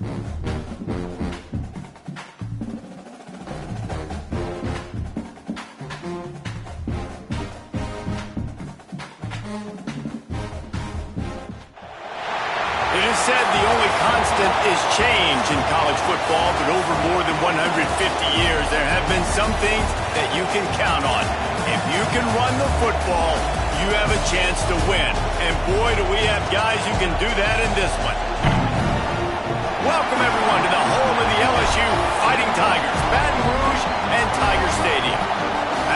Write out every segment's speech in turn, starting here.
It is said the only constant is change in college football, but over more than 150 years, there have been some things that you can count on. If you can run the football, you have a chance to win. And boy, do we have guys who can do that in this one. Welcome, everyone, to the home of the LSU Fighting Tigers, Baton Rouge and Tiger Stadium.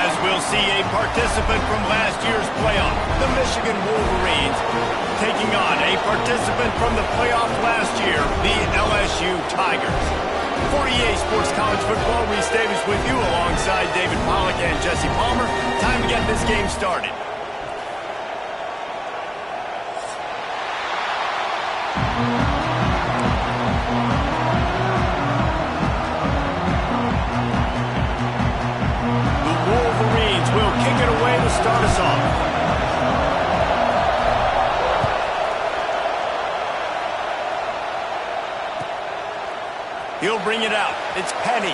As we'll see a participant from last year's playoff, the Michigan Wolverines, taking on a participant from the playoff last year, the LSU Tigers. For EA Sports College Football, Reese Davis with you alongside David Pollack and Jesse Palmer. Time to get this game started. Start us off. He'll bring it out. It's Penny.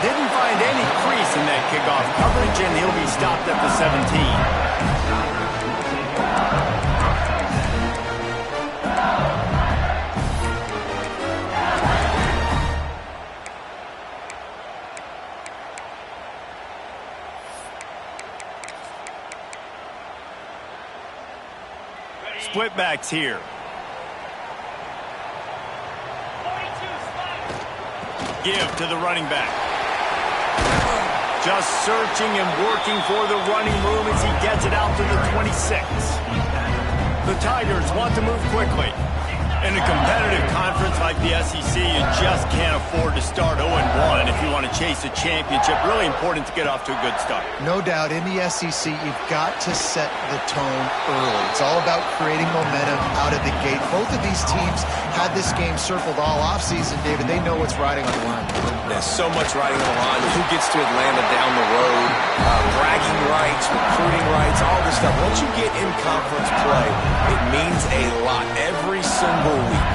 Didn't find any crease in that kickoff coverage, and he'll be stopped at the 17. Split backs here. Give to the running back. Just searching and working for the running room as he gets it out to the 26. The Tigers want to move quickly. In a competitive conference like the SEC, you just can't afford to start 0-1 if you want to chase a championship. Really important to get off to a good start. No doubt, in the SEC, you've got to set the tone early. It's all about creating momentum out of the gate. Both of these teams had this game circled all offseason, David. They know what's riding on the line. There's so much riding on the line. Who gets to Atlanta down the road, bragging rights, recruiting rights, all this stuff. Once you get in conference play, it means a lot every single week.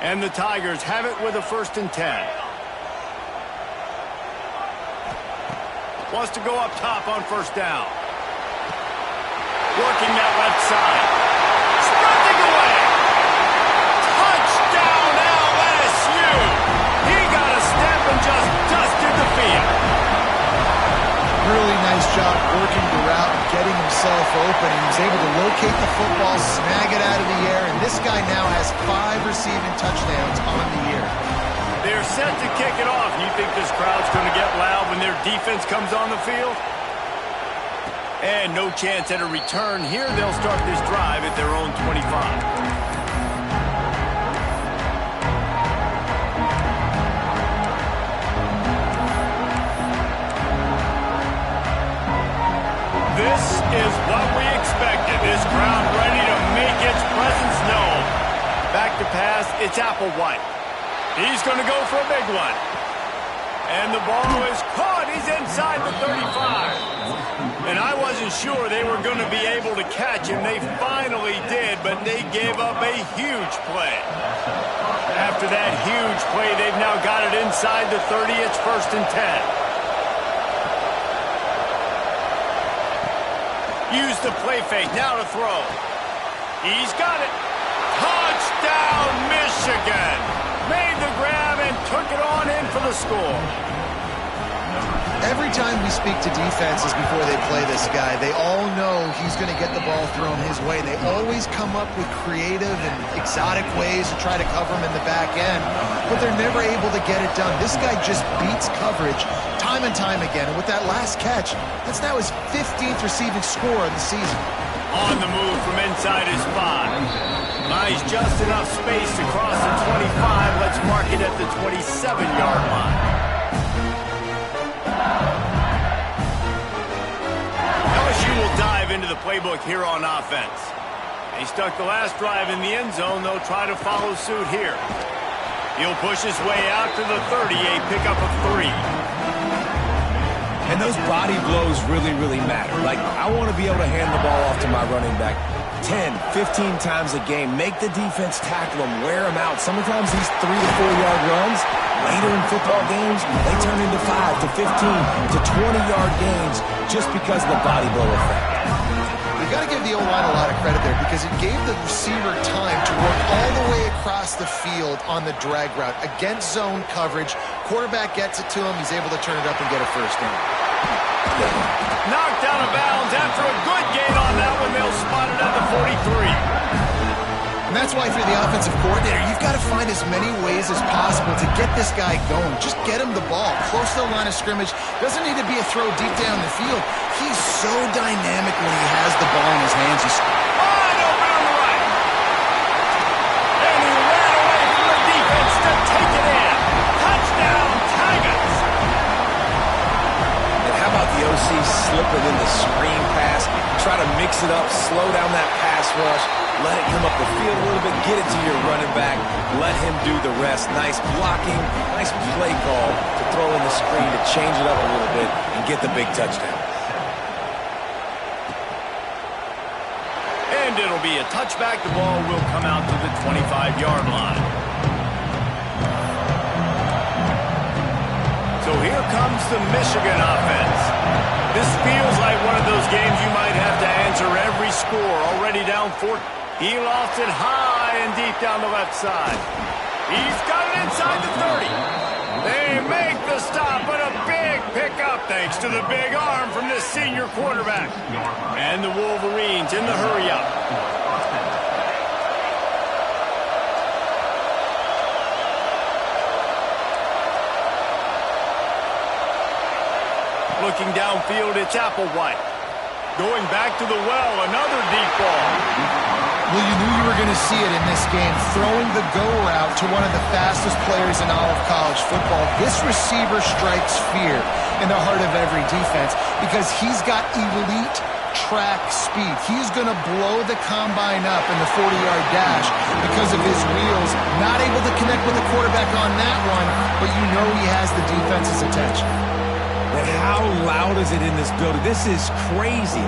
And the Tigers have it with a 1st and 10. Wants to go up top on 1st down. Working that left side. Sprinting away. Touchdown LSU. He got a step and just dusted the field. Really nice job working the route and getting himself open. He was able to locate the football, snag it out of the air, and this guy now has 5 receiving touchdowns on the year. They're set to kick it off. You think this crowd's going to get loud when their defense comes on the field? And no chance at a return here. They'll start this drive at their own 25. This is what we expected. This crowd ready to make its presence known. Back to pass, it's Applewhite. He's going to go for a big one. And the ball is caught. He's inside the 35. And I wasn't sure they were going to be able to catch him. They finally did, but they gave up a huge play. After that huge play, they've now got it inside the 30. It's 1st and 10. Use the play fake, now to throw. He's got it. Touchdown, Michigan. Made the grab and took it on in for the score. Every time we speak to defenses before they play this guy, they all know he's going to get the ball thrown his way. They always come up with creative and exotic ways to try to cover him in the back end, but they're never able to get it done. This guy just beats coverage time and time again, and with that last catch, that's now his 15th receiving score of the season. On the move from inside his 5. Nice, just enough space to cross the 25. Let's mark it at the 27-yard line. LSU will dive into the playbook here on offense. He stuck the last drive in the end zone. They'll try to follow suit here. He'll push his way out to the 30, a pickup of 3. And those body blows really, really matter. Like, I want to be able to hand the ball off to my running back. 10, 15 times a game. Make the defense tackle him, wear him out. Sometimes these 3 to 4 yard runs, later in football games, they turn into 5 to 15 to 20-yard gains just because of the body blow effect. You got to give the O-line a lot of credit there because it gave the receiver time to work all the way across the field on the drag route against zone coverage. Quarterback gets it to him. He's able to turn it up and get a first down. Knocked out of bounds after a good gain on that one. They'll spot it at the 43. And that's why if you're the offensive coordinator, you've got to find as many ways as possible to get this guy going. Just get him the ball close to the line of scrimmage. Doesn't need to be a throw deep down the field. He's so dynamic when he has the ball in his hands. He's wide open on the right. And he ran away from the defense to take it in. Touchdown, Tigers. And how about the OC slipping in the screen pass? Try to mix it up, slow down that pass rush. Let it come up the field a little bit, get it to your running back, let him do the rest. Nice blocking, nice play call to throw in the screen to change it up a little bit and get the big touchdown. And it'll be a touchback. The ball will come out to the 25-yard line. So here comes the Michigan offense. This feels like one of those games you might have to answer every score. Already down 4. He lost it high and deep down the left side. He's got it inside the 30. They make the stop, but a big pickup thanks to the big arm from this senior quarterback. And the Wolverines in the hurry-up. Looking downfield, it's Applewhite. Going back to the well, another deep ball. Well, you knew you were going to see it in this game, throwing the go route to one of the fastest players in all of college football. This receiver strikes fear in the heart of every defense because he's got elite track speed. He's going to blow the combine up in the 40-yard dash because of his wheels. Not able to connect with the quarterback on that one, but you know he has the defense's attention. And how loud is it in this building? This is crazy.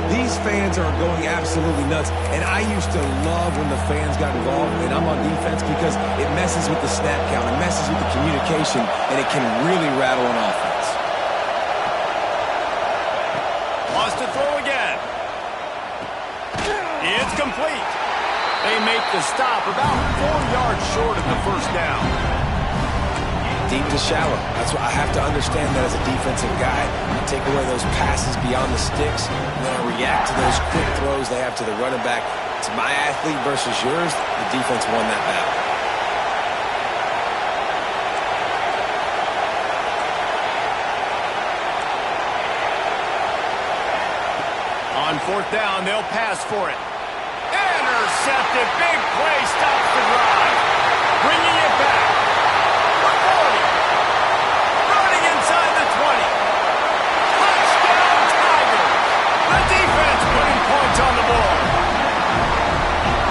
These fans are going absolutely nuts. And I used to love when the fans got involved, and I'm on defense because it messes with the snap count. It messes with the communication, and it can really rattle an offense. Wants to throw again. It's complete. They make the stop about 4 yards short of the first down. Deep to shallow. That's what I have to understand that as a defensive guy. I take away those passes beyond the sticks, and then I react to those quick throws they have to the running back. It's my athlete versus yours. The defense won that battle. On fourth down, they'll pass for it. Intercepted. Big play stops the drive. Bringing it back. On the board.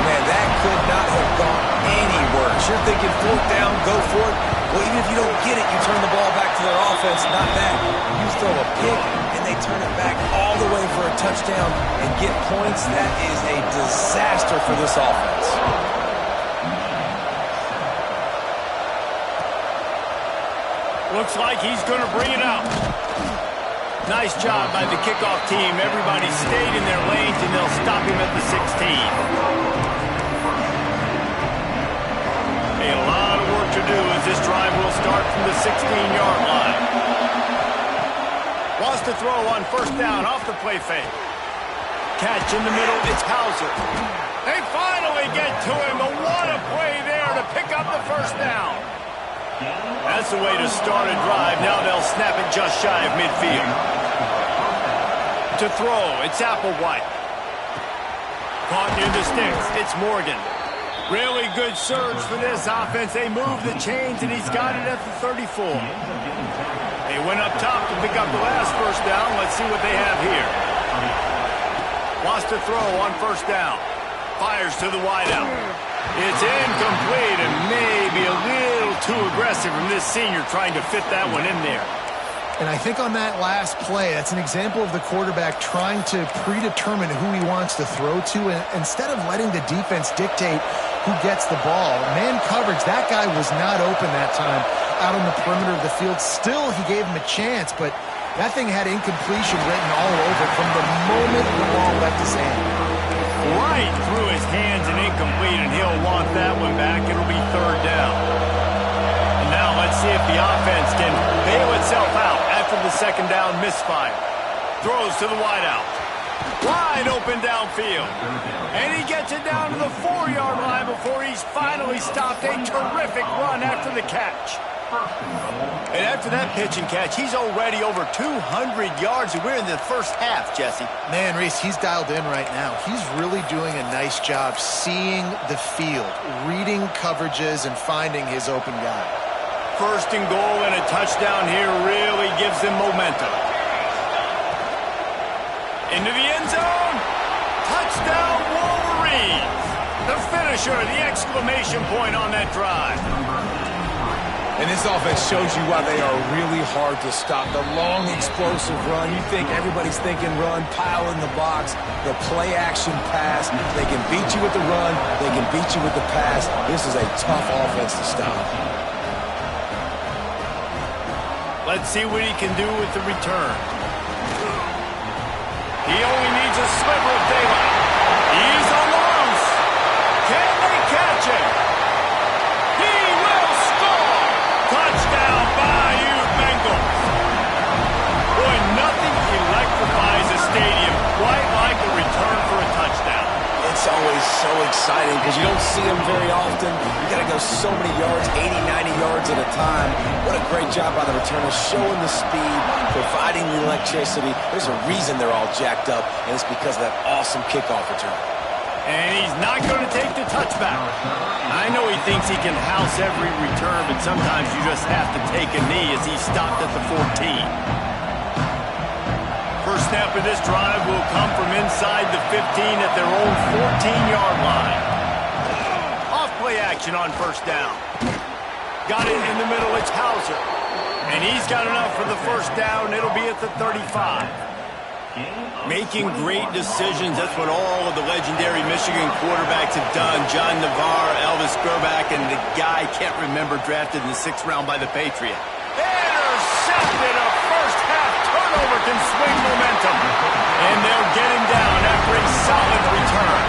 Man, that could not have gone any worse. You're thinking fourth down, go for it. Well, even if you don't get it, you turn the ball back to their offense. Not that. You throw a pick, and they turn it back all the way for a touchdown and get points. That is a disaster for this offense. Looks like he's going to bring it out. Nice job by the kickoff team. Everybody stayed in their lanes, and they'll stop him at the 16. A lot of work to do as this drive will start from the 16-yard line. Wants to throw on first down off the play fake. Catch in the middle, it's Hauser. They finally get to him, but what a play there to pick up the first down. That's the way to start a drive. Now they'll snap it just shy of midfield. To throw, it's Applewhite. Caught near the sticks, it's Morgan. Really good surge for this offense. They move the chains, and he's got it at the 34. They went up top to pick up the last first down. Let's see what they have here. Wants to throw on first down. Fires to the wideout. It's incomplete and maybe a little too aggressive from this senior trying to fit that one in there. And I think on that last play, that's an example of the quarterback trying to predetermine who he wants to throw to, and instead of letting the defense dictate who gets the ball. Man coverage, that guy was not open that time out on the perimeter of the field. Still, he gave him a chance, but that thing had incompletion written all over from the moment the ball left his hand. Right through his hands and incomplete, and he'll want that one back. It'll be third down. And now let's see if the offense can bail itself out after the second down misfire. Throws to the wideout. Wide open downfield. And he gets it down to the 4-yard line before he's finally stopped. A terrific run after the catch. And after that pitch and catch, he's already over 200 yards, and we're in the first half, Jesse. Man, Reese, he's dialed in right now. He's really doing a nice job seeing the field, reading coverages, and finding his open guy. First and goal and a touchdown here really gives them momentum. Into the end zone. Touchdown, Wolverines. The finisher, the exclamation point on that drive. And this offense shows you why they are really hard to stop. The long, explosive run. You think everybody's thinking run, pile in the box, the play-action pass. They can beat you with the run. They can beat you with the pass. This is a tough offense to stop. Let's see what he can do with the return. He only needs a sliver of daylight. He's on the loose. Can they catch him? He will score! Touchdown, Bayou Bengals. Boy, nothing electrifies a stadium quite like a return for a touchdown. It's always so exciting because you don't see them very often. You got to go so many yards, 80, 90 yards at a time. What a great job by the returner, showing the speed, providing the electricity. There's a reason they're all jacked up, and it's because of that awesome kickoff return. And he's not going to take the touchback. I know he thinks he can house every return, but sometimes you just have to take a knee as he stopped at the 14. First snap of this drive will come from inside the 15 at their own 14-yard line. Off play action on first down. Got it in the middle, it's Hauser. And he's got enough for the first down. It'll be at the 35. Making great decisions, that's what all of the legendary Michigan quarterbacks have done. John Navarre, Elvis Grbac, and the guy I can't remember drafted in the 6th round by the Patriots. Intercepted, a first half turnover can swing momentum. And they'll get him down after a solid return.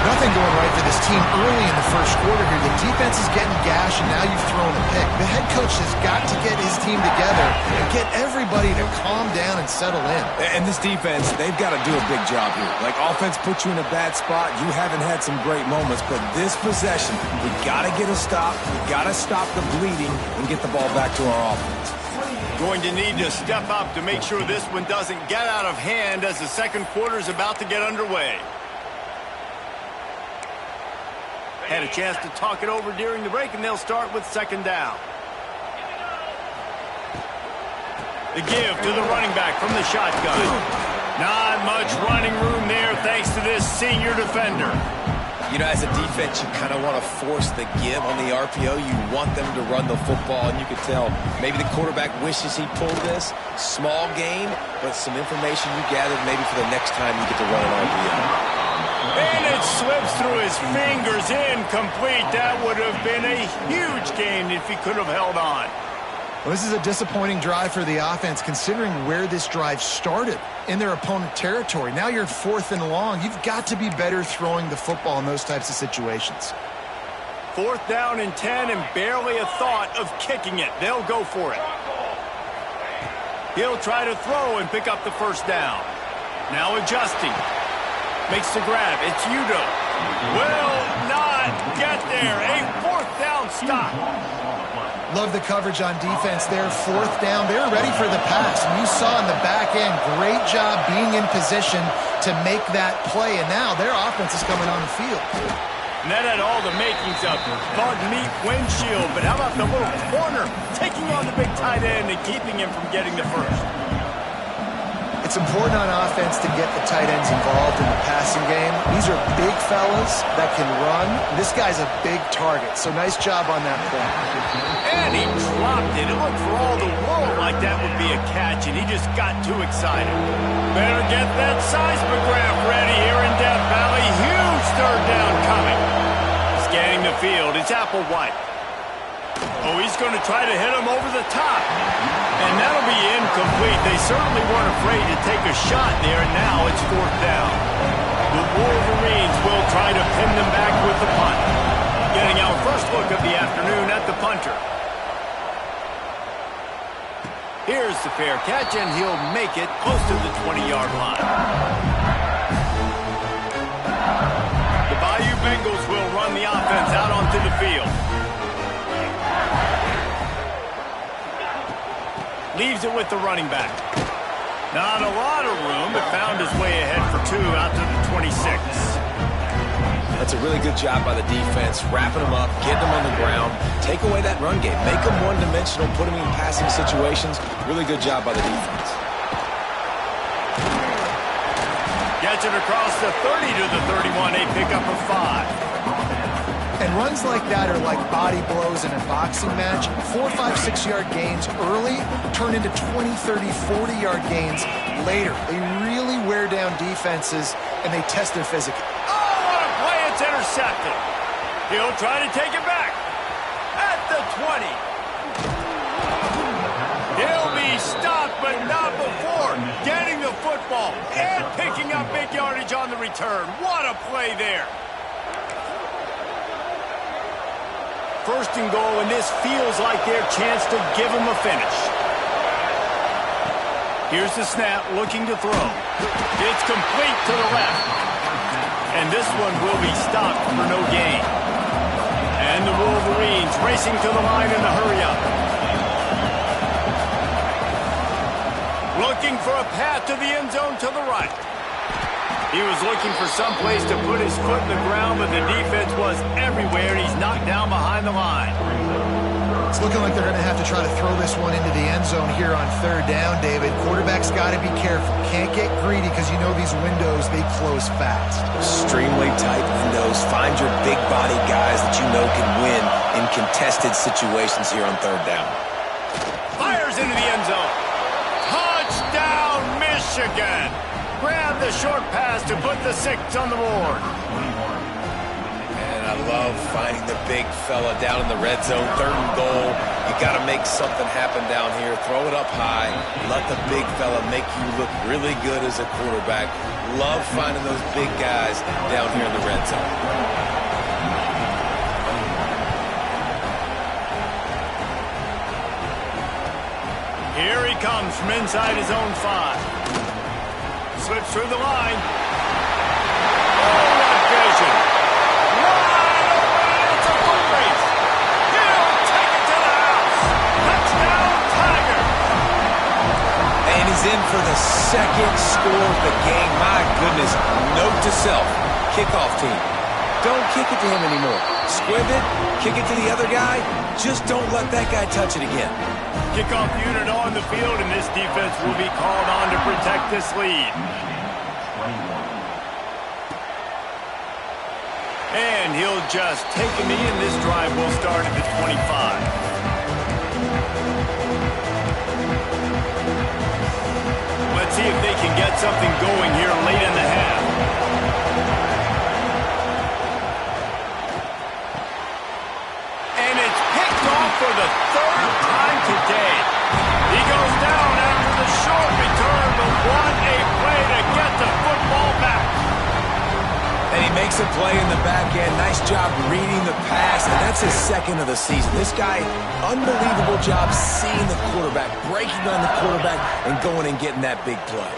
Nothing going right for this team early in the first quarter here. The defense is getting gashed, and now you've thrown a pick. The head coach has got to get his team together and get everybody to calm down and settle in. And this defense, they've got to do a big job here. Like, offense puts you in a bad spot. You haven't had some great moments, but this possession, we got to get a stop. We got to stop the bleeding and get the ball back to our offense. Going to need to step up to make sure this one doesn't get out of hand as the second quarter is about to get underway. Had a chance to talk it over during the break, and they'll start with second down. The give to the running back from the shotgun. Not much running room there thanks to this senior defender. You know, as a defense, you kind of want to force the give on the RPO. You want them to run the football, and you can tell maybe the quarterback wishes he pulled this. Small gain, but some information you gathered maybe for the next time you get to run an RPO. And it slips through his fingers, incomplete. That would have been a huge gain if he could have held on. Well, this is a disappointing drive for the offense, considering where this drive started, in their opponent territory. Now you're 4th and long. You've got to be better throwing the football in those types of situations. 4th down and 10, and barely a thought of kicking it. They'll go for it. He'll try to throw and pick up the first down. Now adjusting. Makes the grab. It's Udo. Will not get there. A 4th down stop. Love the coverage on defense there. 4th down. They're ready for the pass. And you saw in the back end, great job being in position to make that play. And now their offense is coming on the field. And that had all the makings of bug meat windshield. But how about the little corner taking on the big tight end and keeping him from getting the first? It's important on offense to get the tight ends involved in the passing game. These are big fellas that can run. This guy's a big target, so nice job on that play. And he dropped it. It looked for all the world like that would be a catch, and he just got too excited. Better get that seismograph ready here in Death Valley. Huge third down coming. Scanning the field, it's Applewhite. Oh, he's going to try to hit him over the top. And that'll be incomplete. They certainly weren't afraid to take a shot there, and now it's fourth down. The Wolverines will try to pin them back with the punt. Getting our first look of the afternoon at the punter. Here's the fair catch, and he'll make it close to the 20-yard line. The Bayou Bengals will run the offense out onto the field. Leaves it with the running back. Not a lot of room, but found his way ahead for two out to the 26. That's a really good job by the defense, wrapping them up, getting them on the ground, take away that run game, make them one-dimensional, put them in passing situations. Really good job by the defense. Gets it across the 30 to the 31, a pickup of 5. And runs like that are like body blows in a boxing match. 4, 5, 6-yard gains early turn into 20, 30, 40-yard gains later. They really wear down defenses, and they test their physical. Oh, what a play. It's intercepted. He'll try to take it back at the 20. He'll be stopped, but not before getting the football and picking up big yardage on the return. What a play there. First and goal, and this feels like their chance to give them a finish. Here's the snap, looking to throw. It's complete to the left. And this one will be stopped for no gain. And the Wolverines racing to the line in the hurry-up. Looking for a path to the end zone to the right. He was looking for some place to put his foot in the ground, but the defense was everywhere, and he's knocked down behind the line. It's looking like they're going to have to try to throw this one into the end zone here on third down, David. Quarterback's got to be careful. Can't get greedy because you know these windows, they close fast. Extremely tight windows. Find your big body guys that you know can win in contested situations here on third down. Fires into the end zone. Touchdown, Michigan. Grab the short pass to put the 6 on the board. And I love finding the big fella down in the red zone. Third and goal. You got to make something happen down here. Throw it up high. Let the big fella make you look really good as a quarterback. Love finding those big guys down here in the red zone. Here he comes from inside his own 5. Slips through the line. Oh, what vision. Wide open. It's a foot race. He'll take it to the house. Touchdown, Tiger. And he's in for the second score of the game. My goodness. Note to self. Kickoff team. Don't kick it to him anymore. Squib it. Kick it to the other guy. Just don't let that guy touch it again. Kickoff unit on the field, and this defense will be called on to protect this lead. And he'll just take a knee, and this drive will start at the 25. Let's see if they can get something going here late in the half. And it's picked off for the third time today. He goes down after the short return, but what a play to get the football back. And he makes a play in the back end. Nice job reading the pass, and that's his second of the season. This guy, unbelievable job seeing the quarterback, breaking on the quarterback, and going and getting that big play.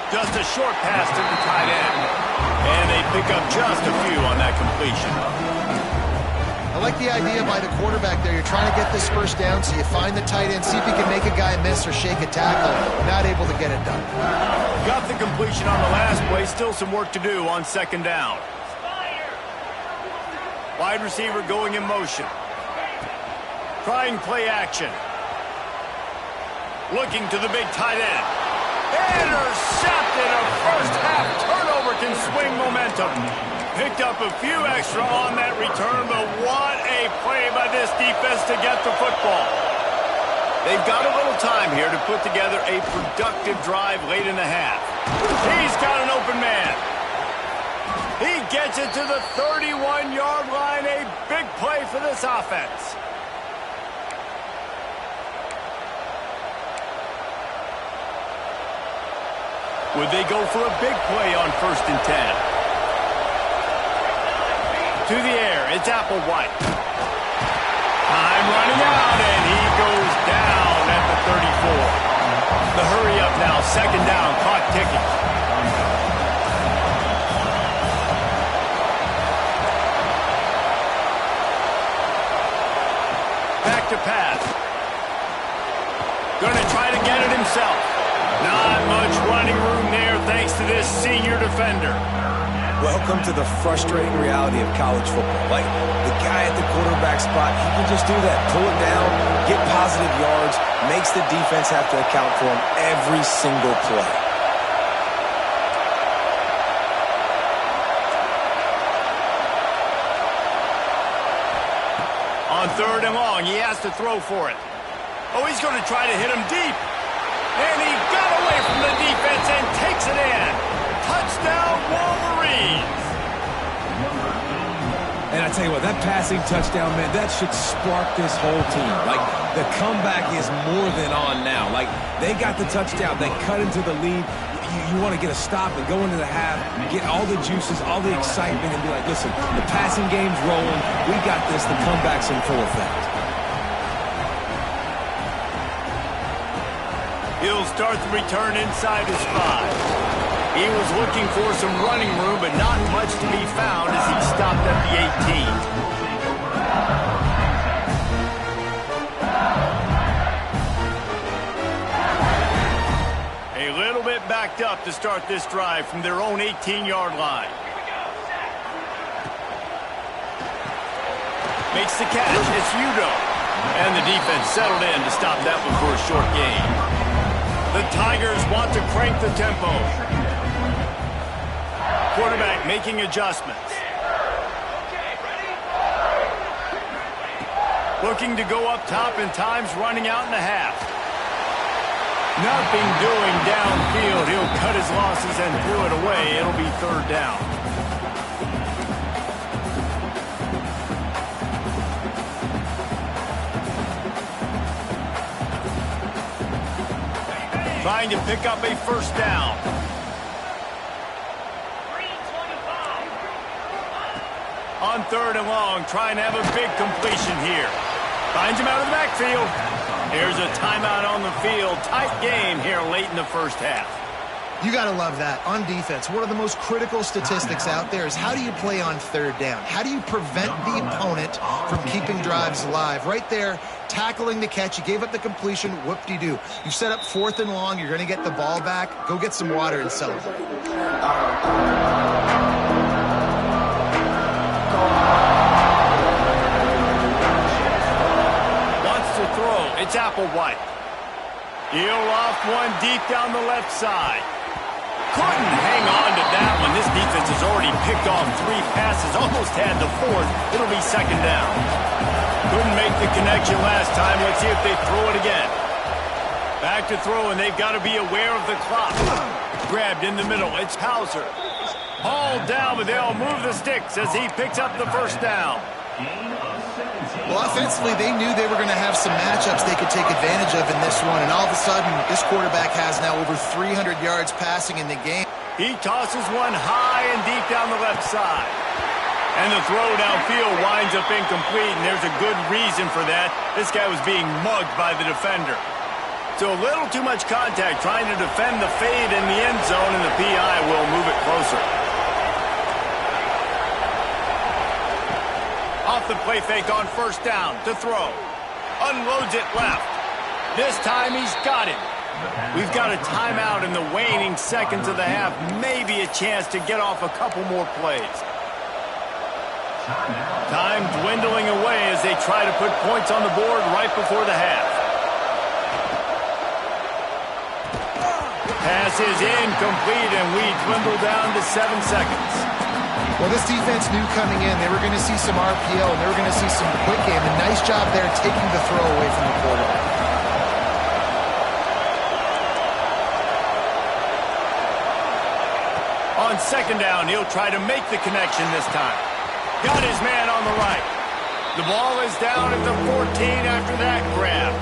Just a short pass to the tight end. And they pick up just a few on that completion. I like the idea by the quarterback there. You're trying to get this first down, so you find the tight end, see if you can make a guy miss or shake a tackle. Not able to get it done. Got the completion on the last play. Still some work to do on second down. Wide receiver going in motion. Trying play action. Looking to the big tight end. Intercepted, a first half turnover can swing momentum. Picked up a few extra on that return, but what a play by this defense to get the football. They've got a little time here to put together a productive drive late in the half. He's got an open man. He gets it to the 31-yard line. A big play for this offense. Would they go for a big play on 1st and 10? To the air, it's Applewhite. Time running out, and he goes down at the 34. The hurry up now, 2nd down, clock ticking. Back to pass. Gonna try to get it himself. Not much running room there thanks to this senior defender. Welcome to the frustrating reality of college football. Like, the guy at the quarterback spot, he can just do that. Pull it down, get positive yards, makes the defense have to account for him every single play. On 3rd and long, he has to throw for it. Oh, he's going to try to hit him deep. And he got away from the defense and takes it in. Touchdown, Wolverines! And I tell you what, that passing touchdown, man, that should spark this whole team. Like, the comeback is more than on now. Like, they got the touchdown. They cut into the lead. You want to get a stop and go into the half, get all the juices, all the excitement, and be like, listen, the passing game's rolling. We got this. The comeback's in full effect. He'll start the return inside his 5. He was looking for some running room, but not much to be found as he stopped at the 18. A little bit backed up to start this drive from their own 18-yard line. Makes the catch. It's Udo. And the defense settled in to stop that one for a short gain. The Tigers want to crank the tempo. Quarterback making adjustments. Looking to go up top, and time's running out in the half. Nothing doing downfield. He'll cut his losses and throw it away. It'll be 3rd down. Trying to pick up a 1st down. On 3rd and long, trying to have a big completion here. Finds him out of the backfield. Here's a timeout on the field. Tight game here late in the 1st half. You got to love that. On defense, one of the most critical statistics out there is how do you play on 3rd down? How do you prevent the opponent from keeping drives alive? Right there, tackling the catch. You gave up the completion. Whoop-de-doo. You set up 4th and long. You're going to get the ball back. Go get some water and celebrate. Wants to throw. It's Applewhite. He'll off one deep down the left side. Couldn't hang on to that one. This defense has already picked off 3 passes, almost had the 4th. It'll be 2nd down. Couldn't make the connection last time. Let's see if they throw it again. Back to throw, and they've got to be aware of the clock. Grabbed in the middle. It's Hauser. Hauled down, but they'll move the sticks as he picks up the 1st down. Well, offensively, they knew they were going to have some matchups they could take advantage of in this one, and all of a sudden, this quarterback has now over 300 yards passing in the game. He tosses one high and deep down the left side. And the throw downfield winds up incomplete, and there's a good reason for that. This guy was being mugged by the defender. So a little too much contact trying to defend the fade in the end zone, and the PI will move it closer. Off the play fake on 1st down to throw. Unloads it left. This time he's got it. We've got a timeout in the waning seconds of the half. Maybe a chance to get off a couple more plays. Time dwindling away as they try to put points on the board right before the half. Pass is incomplete, and we dwindle down to 7 seconds. Well, this defense knew coming in they were going to see some RPO, and they were going to see some quick game. A nice job there taking the throw away from the quarterback. On second down, he'll try to make the connection this time. Got his man on the right. The ball is down at the 14 after that grab.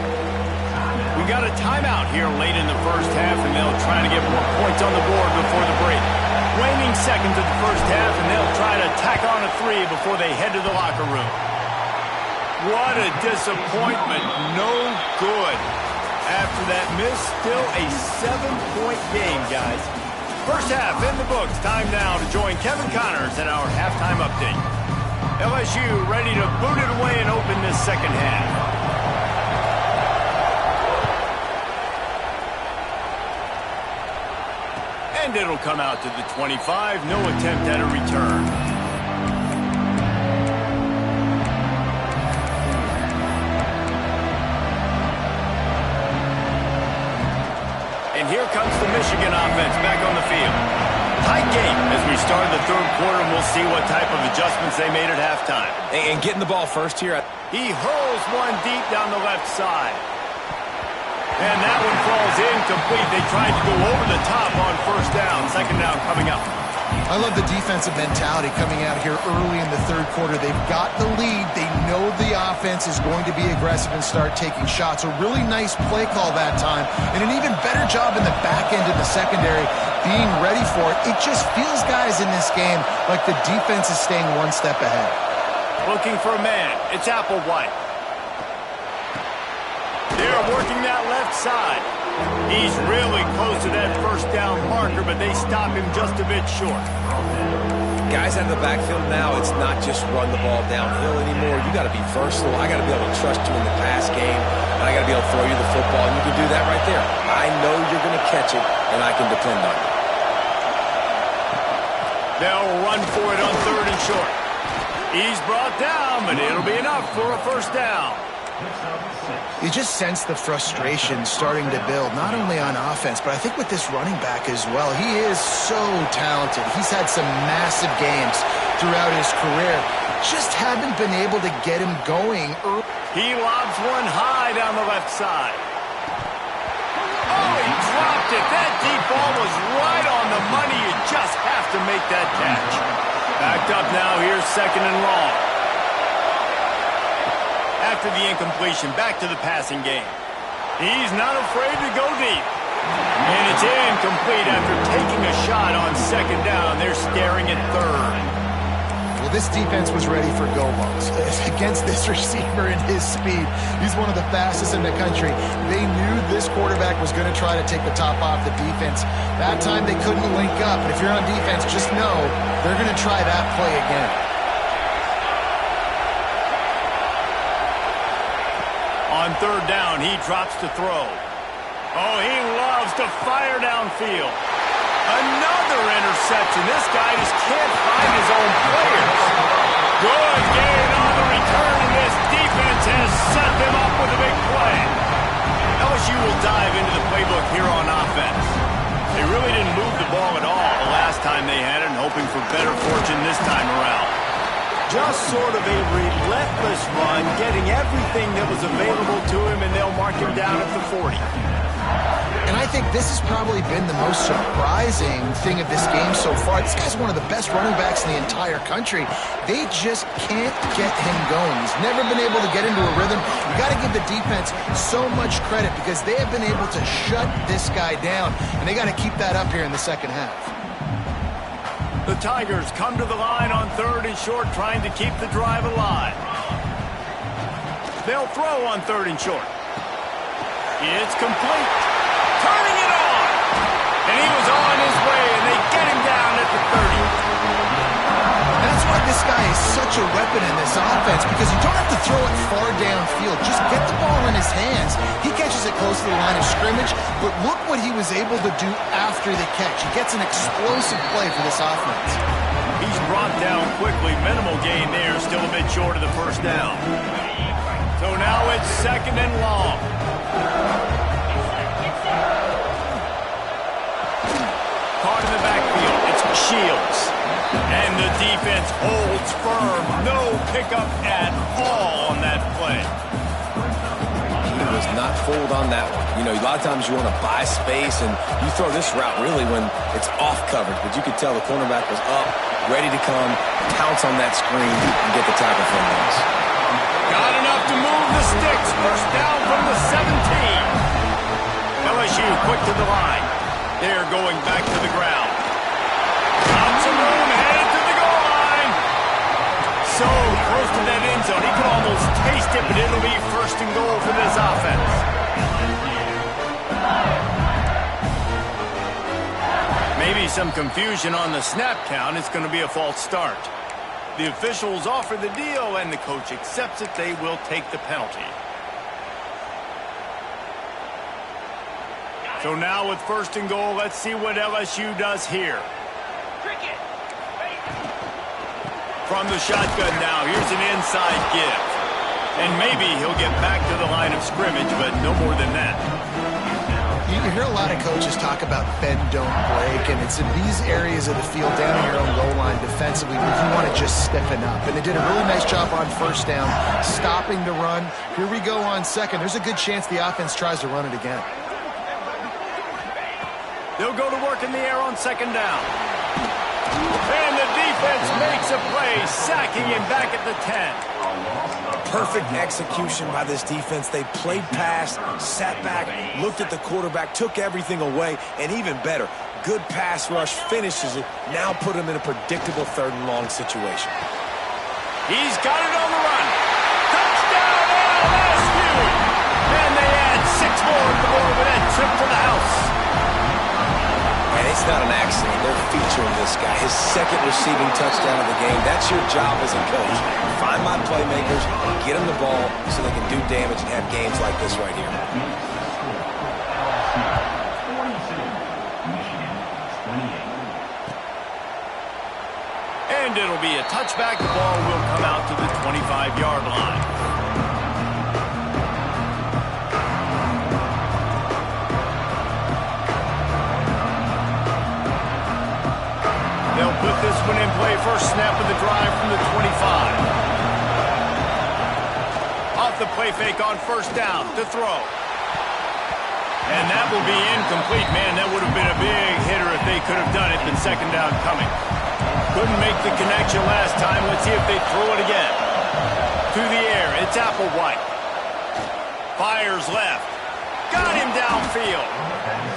We got a timeout here late in the first half, and they'll try to get more points on the board before the break. Waning seconds of the first half, and they'll try to tack on a 3 before they head to the locker room. What a disappointment. No good. After that miss, still a 7-point game, guys. First half in the books. Time now to join Kevin Connors in our halftime update. LSU ready to boot it away and open this second half. And it'll come out to the 25. No attempt at a return. And here comes the Michigan offense back on the field. Tight game as we start the third quarter, and we'll see what type of adjustments they made at halftime. And getting the ball first here. He hurls one deep down the left side. And that one falls incomplete. They tried to go over the top on first down. Second down coming up. I love the defensive mentality coming out here early in the third quarter. They've got the lead. They know the offense is going to be aggressive and start taking shots. A really nice play call that time, and an even better job in the back end of the secondary being ready for it. It just feels, guys, in this game like the defense is staying one step ahead. Looking for a man. It's Applewhite. They're working that left side. He's really close to that first down marker, but they stop him just a bit short. Guys out of the backfield now, it's not just run the ball downhill anymore. You got to be versatile. I got to be able to trust you in the pass game, and I got to be able to throw you the football, and you can do that right there. I know you're going to catch it, and I can depend on you. They'll run for it on third and short. He's brought down, but it'll be enough for a first down. You just sense the frustration starting to build, not only on offense, but I think with this running back as well. He is so talented. He's had some massive games throughout his career. Just haven't been able to get him going early. He lobs one high down the left side. Oh, he dropped it. That deep ball was right on the money. You just have to make that catch. Backed up now. Here's second and long. After the incompletion, back to the passing game. He's not afraid to go deep. And it's incomplete after taking a shot on second down. They're staring at third. Well, this defense was ready for go-balls. Against this receiver and his speed, he's one of the fastest in the country. They knew this quarterback was going to try to take the top off the defense. That time they couldn't link up. And if you're on defense, just know they're going to try that play again. On third down, he drops to throw. Oh, he loves to fire downfield. Another interception. This guy just can't find his own players. Good gain on the return, and this defense has set them up with a big play. LSU will dive into the playbook here on offense. They really didn't move the ball at all the last time they had it, and hoping for better fortune this time around. Just sort of a relentless run, getting everything that was available to him, and they'll mark him down at the 40. And I think this has probably been the most surprising thing of this game so far. This guy's one of the best running backs in the entire country. They just can't get him going. He's never been able to get into a rhythm. You got to give the defense so much credit because they have been able to shut this guy down, and they got to keep that up here in the second half. The Tigers come to the line on third and short, trying to keep the drive alive. They'll throw on third and short. It's complete. Turning it on. And he was on his way, and they get him down at the 30. That's why this guy is such a weapon in this offense, because you don't have to throw it far downfield. Just get the ball in his hands. He catches it close to the line of scrimmage, but look what he was able to do after the catch. He gets an explosive play for this offense. He's brought down quickly. Minimal gain there, still a bit short of the first down. So now it's second and long. shields. And the defense holds firm. No pickup at all on that play. He was not fooled on that one. You know, a lot of times you want to buy space, and you throw this route really when it's off coverage. But you could tell the cornerback was up, ready to come, pounce on that screen, and get the tackle from this. Got enough to move the sticks. First down from the 17. LSU quick to the line. They're going back to the ground. Lots of room, headed to the goal line. So close to that end zone. He could almost taste it, but it'll be first and goal for this offense. Maybe some confusion on the snap count. It's going to be a false start. The officials offer the deal, and the coach accepts it. They will take the penalty. So now with first and goal, let's see what LSU does here. From the shotgun now, here's an inside give. And maybe he'll get back to the line of scrimmage, but no more than that. You hear a lot of coaches talk about bend, don't break, and it's in these areas of the field down in your own goal line defensively where you want to just stiffen up. And they did a really nice job on first down, stopping the run. Here we go on second. There's a good chance the offense tries to run it again. They'll go to work in the air on second down. And the defense makes a play, sacking him back at the 10. Perfect execution by this defense. They played past, sat back, looked at the quarterback, took everything away, and even better, good pass rush, finishes it, now put him in a predictable third and long situation. He's got it on the run. Touchdown, LSU! And they add 6 more to the board with that trip to the house. And it's not an accident. They're featuring this guy. His second receiving touchdown of the game. That's your job as a coach. Find my playmakers, get them the ball so they can do damage and have games like this right here. And it'll be a touchback. The ball will come out to the 25-yard line. They'll put this one in play. First snap of the drive from the 25. Off the play fake on first down to throw. And that will be incomplete. Man, that would have been a big hitter if they could have done it, but second down coming. Couldn't make the connection last time. Let's see if they throw it again. To the air, it's Applewhite. Fires left. Got him downfield.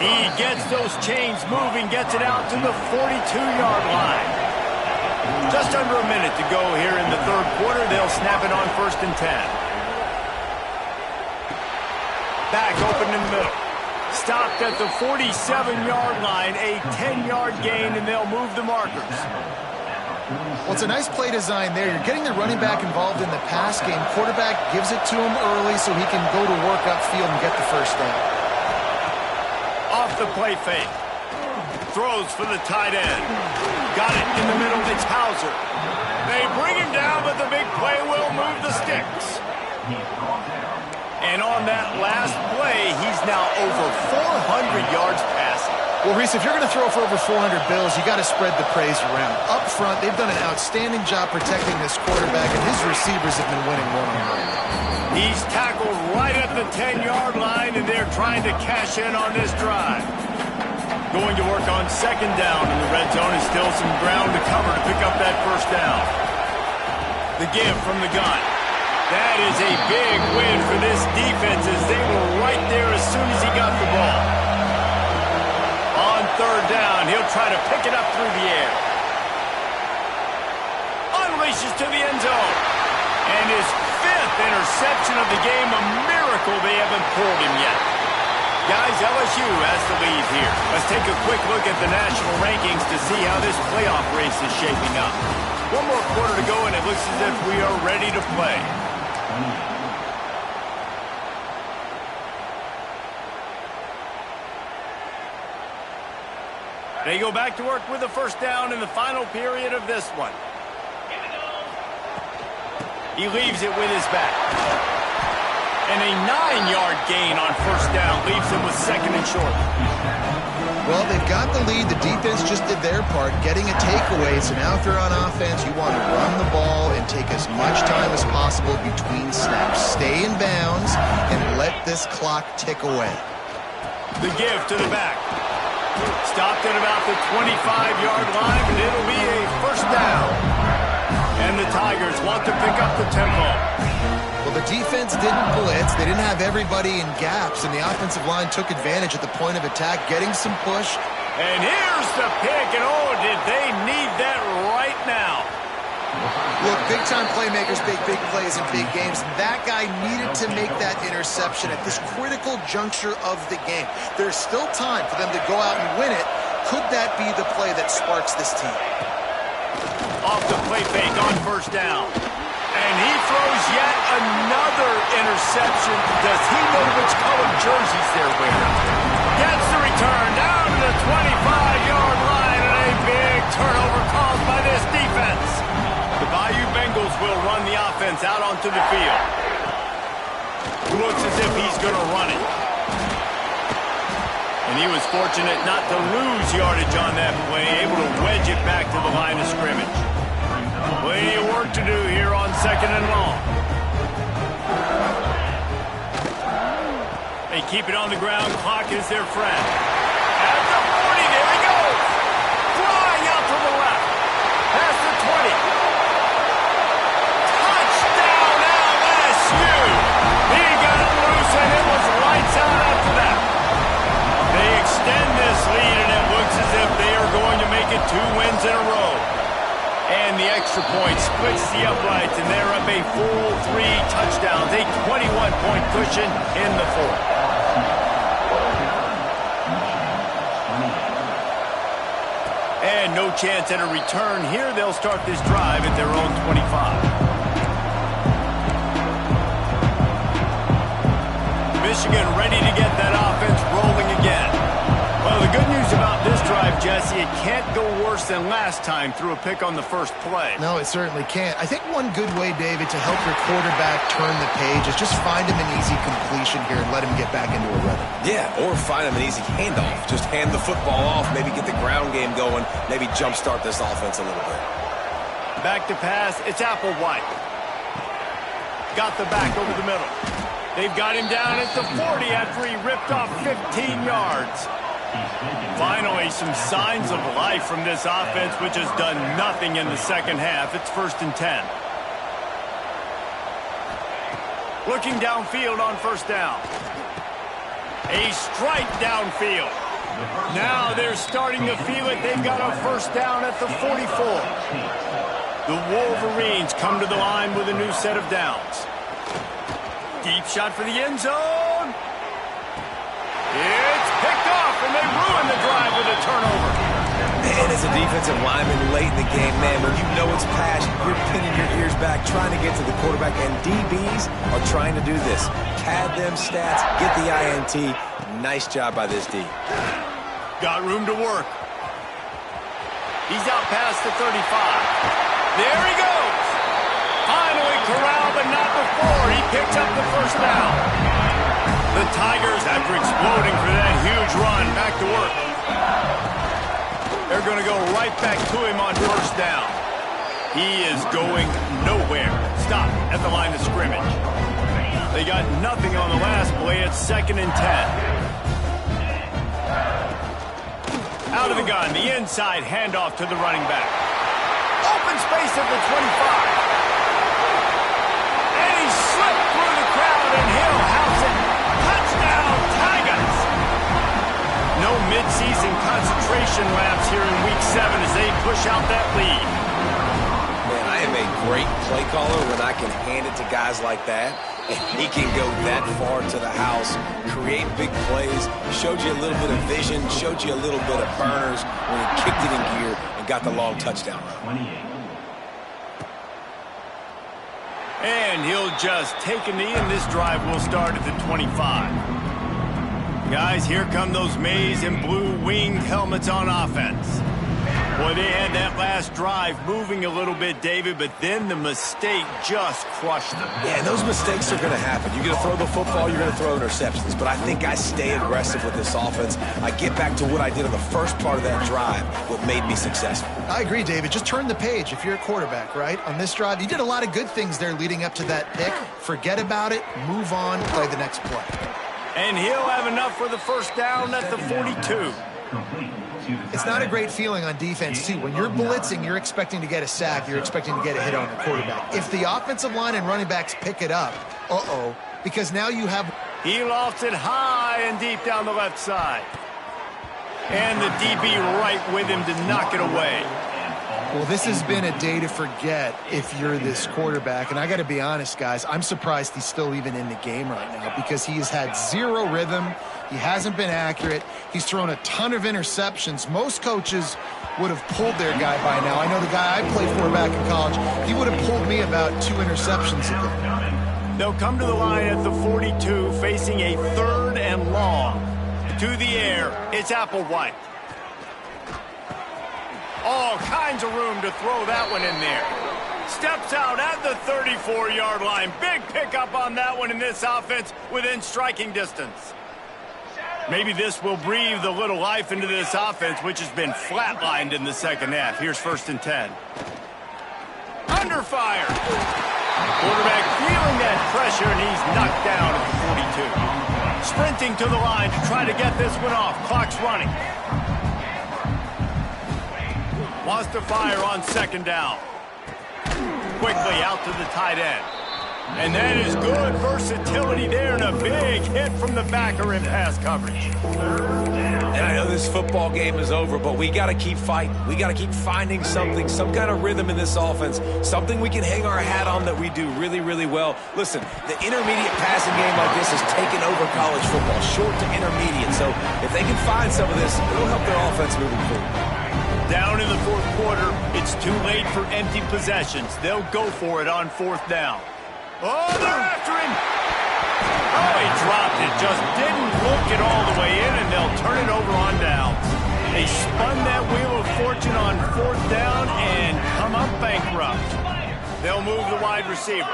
He gets those chains moving, gets it out to the 42-yard line. Just under a minute to go here in the third quarter. They'll snap it on first and 10. Back open in the middle. Stopped at the 47-yard line, a 10-yard gain, and they'll move the markers. Well, it's a nice play design there. You're getting the running back involved in the pass game. Quarterback gives it to him early so he can go to work upfield and get the first down. Off the play fake. Throws for the tight end. Got it in the middle. It's Hauser. They bring him down, but the big play will move the sticks. And on that last play, he's now over 400 yards passing. Well, Reese, if you're going to throw for over 400 bills, you got to spread the praise around. Up front, they've done an outstanding job protecting this quarterback, and his receivers have been winning one-on-one. He's tackled right at the 10-yard line, and they're trying to cash in on this drive. Going to work on second down in the red zone. Is still some ground to cover to pick up that first down. The give from the gun. That is a big win for this defense as they were right there as soon as he got the ball. On third down, he'll try to pick it up through the air. Unleashes to the end zone. And his 5th interception of the game, a miracle they haven't pulled him yet. Guys, LSU has the lead here. Let's take a quick look at the national rankings to see how this playoff race is shaping up. One more quarter to go, and it looks as if we are ready to play. They go back to work with the first down in the final period of this one. He leaves it with his back. And a 9-yard gain on first down leaves him with second and short. Well, they've got the lead. The defense just did their part, getting a takeaway. So now if you're on offense, you want to run the ball and take as much time as possible between snaps. Stay in bounds and let this clock tick away. The give to the back. Stopped at about the 25-yard line, but it'll be a first down. And the Tigers want to pick up the tempo. Well, the defense didn't blitz. They didn't have everybody in gaps, and the offensive line took advantage at the point of attack, getting some push. And here's the pick, and oh, did they need that right now. Look, big-time playmakers make big plays in big games, and that guy needed to make that interception at this critical juncture of the game. There's still time for them to go out and win it. Could that be the play that sparks this team? Off the play fake on first down. And he throws yet another interception. Does he know which color jerseys they're wearing? Gets the return down to the 25-yard line, and a big turnover caused by this defense. The Bayou Bengals will run the offense out onto the field. Looks as if he's going to run it. And he was fortunate not to lose yardage on that play, able to wedge it back to the line of scrimmage. Plenty of work to do here on second and long. They keep it on the ground. Clock is their friend. At the 40, there he goes. Flying out to the left. Past the 20. Touchdown LSU. He got it loose, and it was lights out after that. They extend this lead, and it looks as if they are going to make it 2 wins in a row. And the extra point splits the uprights, and they're up a full 3 touchdowns, a 21-point cushion in the fourth. And no chance at a return here. They'll start this drive at their own 25. Michigan ready to get that offense rolling again. Well, the good news about this drive, Jesse, it can't go worse than last time through a pick on the first play. No, it certainly can't. I think one good way, David, to help your quarterback turn the page is just find him an easy completion here and let him get back into a rhythm. Yeah, or find him an easy handoff. Just hand the football off, maybe get the ground game going, maybe jumpstart this offense a little bit. Back to pass, it's Applewhite. Got the back over the middle. They've got him down at the 40 after he ripped off 15 yards. Finally, some signs of life from this offense, which has done nothing in the second half. It's 1st and 10. Looking downfield on first down. A strike downfield. Now they're starting to feel it. They've got a first down at the 44. The Wolverines come to the line with a new set of downs. Deep shot for the end zone. It's picked off, and they ruin the drive with a turnover. And as a defensive lineman late in the game, man, when you know it's pass, you're pinning your ears back, trying to get to the quarterback, and DBs are trying to do this. Pad them stats, get the INT. Nice job by this D. Got room to work. He's out past the 35. There he goes. Finally corralled, but not before. He picks up the first down. The Tigers, after exploding for that huge run, back to work. They're going to go right back to him on first down. He is going nowhere. Stop at the line of scrimmage. They got nothing on the last play. It's 2nd and 10. Out of the gun, the inside handoff to the running back. Open space at the 25. And he slipped through the crowd, and he'll house it. Touchdown, Tigers! No midseason concentration laps here in Week 7 as they push out that lead. Man, I am a great play caller when I can hand it to guys like that. And he can go that far to the house, create big plays, showed you a little bit of vision, showed you a little bit of burners when he kicked it in gear and got the long touchdown run. And he'll just take a knee, and this drive will start at the 25. Guys, here come those maize and blue winged helmets on offense. Boy, they had that last drive moving a little bit, David, but then the mistake just crushed them. Yeah, and those mistakes are going to happen. You're going to throw the football, you're going to throw interceptions. But I think I stay aggressive with this offense. I get back to what I did in the first part of that drive, what made me successful. I agree, David. Just turn the page if you're a quarterback, right? On this drive, you did a lot of good things there leading up to that pick. Forget about it, move on, play the next play. And he'll have enough for the first down at the 42. It's not a great feeling on defense, too. When you're blitzing, you're expecting to get a sack. You're expecting to get a hit on the quarterback. If the offensive line and running backs pick it up, because now you have... He lofts it high and deep down the left side. And the DB right with him to knock it away. Well, this has been a day to forget if you're this quarterback. And I got to be honest, guys, I'm surprised he's still even in the game right now because he has had zero rhythm. He hasn't been accurate. He's thrown a ton of interceptions. Most coaches would have pulled their guy by now. I know the guy I played for back in college, he would have pulled me about 2 interceptions ago. They'll come to the line at the 42, facing a 3rd and long. To the air, it's Applewhite. All kinds of room to throw that one in there. Steps out at the 34-yard line. Big pickup on that one in this offense within striking distance. Maybe this will breathe a little life into this offense, which has been flatlined in the second half. Here's 1st and 10. Under fire. Quarterback feeling that pressure, and he's knocked down at the 42. Sprinting to the line to try to get this one off. Clock's running. Wants to fire on 2nd down. Quickly out to the tight end. And that is good versatility there and a big hit from the backer in pass coverage. And I know this football game is over, but we got to keep fighting. We got to keep finding something, some kind of rhythm in this offense, something we can hang our hat on that we do really, really well. Listen, the intermediate passing game like this has taken over college football, short to intermediate. So if they can find some of this, it'll help their offense moving forward. Down in the 4th quarter, it's too late for empty possessions. They'll go for it on 4th down. Oh, they're after him. Oh, he dropped it. Just didn't look it all the way in, and they'll turn it over on downs. They spun that wheel of fortune on 4th down and come up bankrupt. They'll move the wide receiver.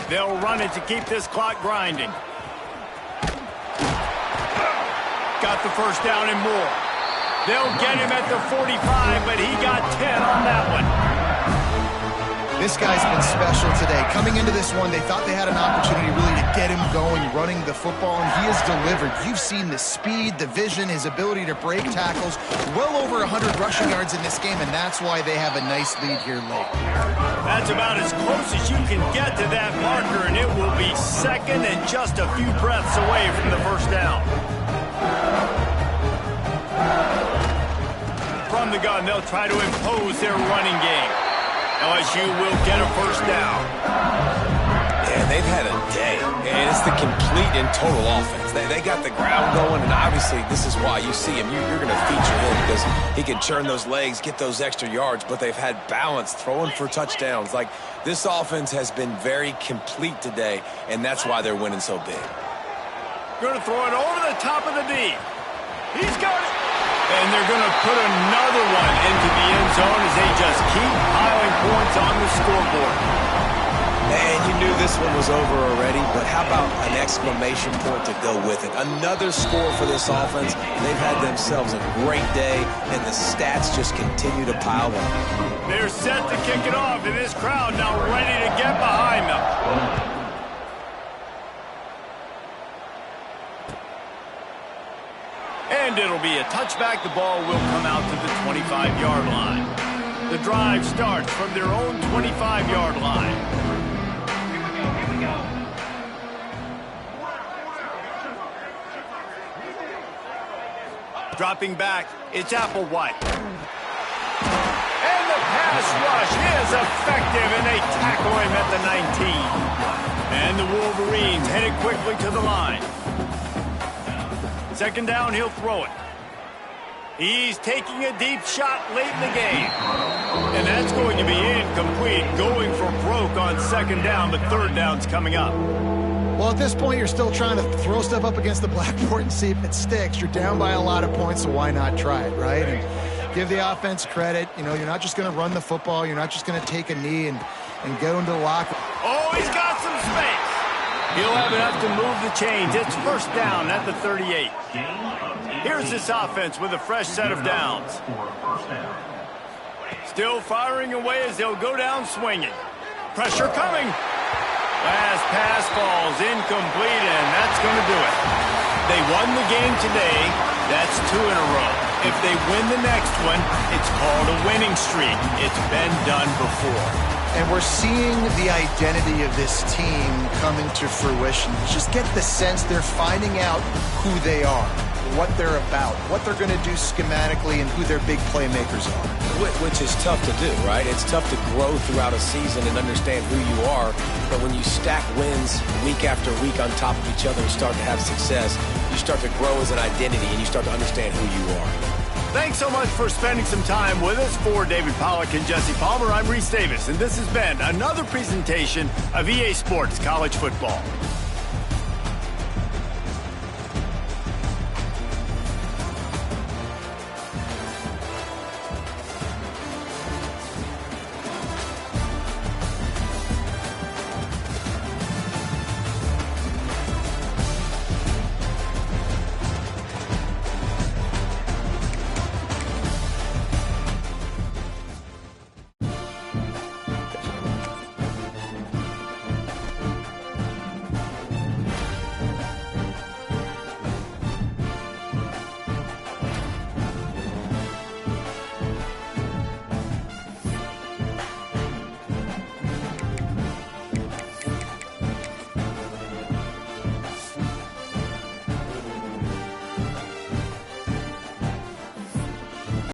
They'll run it to keep this clock grinding. Got the 1st down and more. They'll get him at the 45, but he got 10 on that one. This guy's been special today. Coming into this one, they thought they had an opportunity really to get him going, running the football, and he has delivered. You've seen the speed, the vision, his ability to break tackles. Well over 100 rushing yards in this game, and that's why they have a nice lead here late. That's about as close as you can get to that marker, and it will be 2nd and just a few breaths away from the 1st down. From the gun, they'll try to impose their running game. LSU will get a 1st down. Yeah, they've had a day, and it's the complete and total offense. They got the ground going, and obviously this is why you see him. You're going to feature him because he can churn those legs, get those extra yards, but they've had balance, throwing for touchdowns. Like, this offense has been very complete today, and that's why they're winning so big. Going to throw it over the top of the D. He's got it. And they're going to put another one into the end zone as they just keep piling points on the scoreboard. And you knew this one was over already, but how about an exclamation point to go with it? Another score for this offense. They've had themselves a great day, and the stats just continue to pile up. They're set to kick it off, and this crowd now ready to get behind them. And it'll be a touchback. The ball will come out to the 25-yard line. The drive starts from their own 25-yard line. Dropping back, it's Applewhite. And the pass rush is effective, and they tackle him at the 19. And the Wolverines headed quickly to the line. 2nd down, he'll throw it. He's taking a deep shot late in the game. And that's going to be incomplete, going for broke on 2nd down, but 3rd down's coming up. Well, at this point, you're still trying to throw stuff up against the blackboard and see if it sticks. You're down by a lot of points, so why not try it, right? And give the offense credit. You know, you're not just going to run the football. You're not just going to take a knee and go into the locker. Oh, he's got some space. He'll have enough to move the chains. It's first down at the 38. Here's this offense with a fresh set of downs. Still firing away as they'll go down swinging. Pressure coming. Last pass falls incomplete, and that's going to do it. They won the game today. That's 2 in a row. If they win the next one, it's called a winning streak. It's been done before. And we're seeing the identity of this team coming to fruition. Just get the sense they're finding out who they are, what they're about, what they're going to do schematically, and who their big playmakers are. Which is tough to do, right? It's tough to grow throughout a season and understand who you are. But when you stack wins week after week on top of each other and start to have success, you start to grow as an identity and you start to understand who you are. Thanks so much for spending some time with us. For David Pollack and Jesse Palmer, I'm Reese Davis, and this has been another presentation of EA Sports College Football.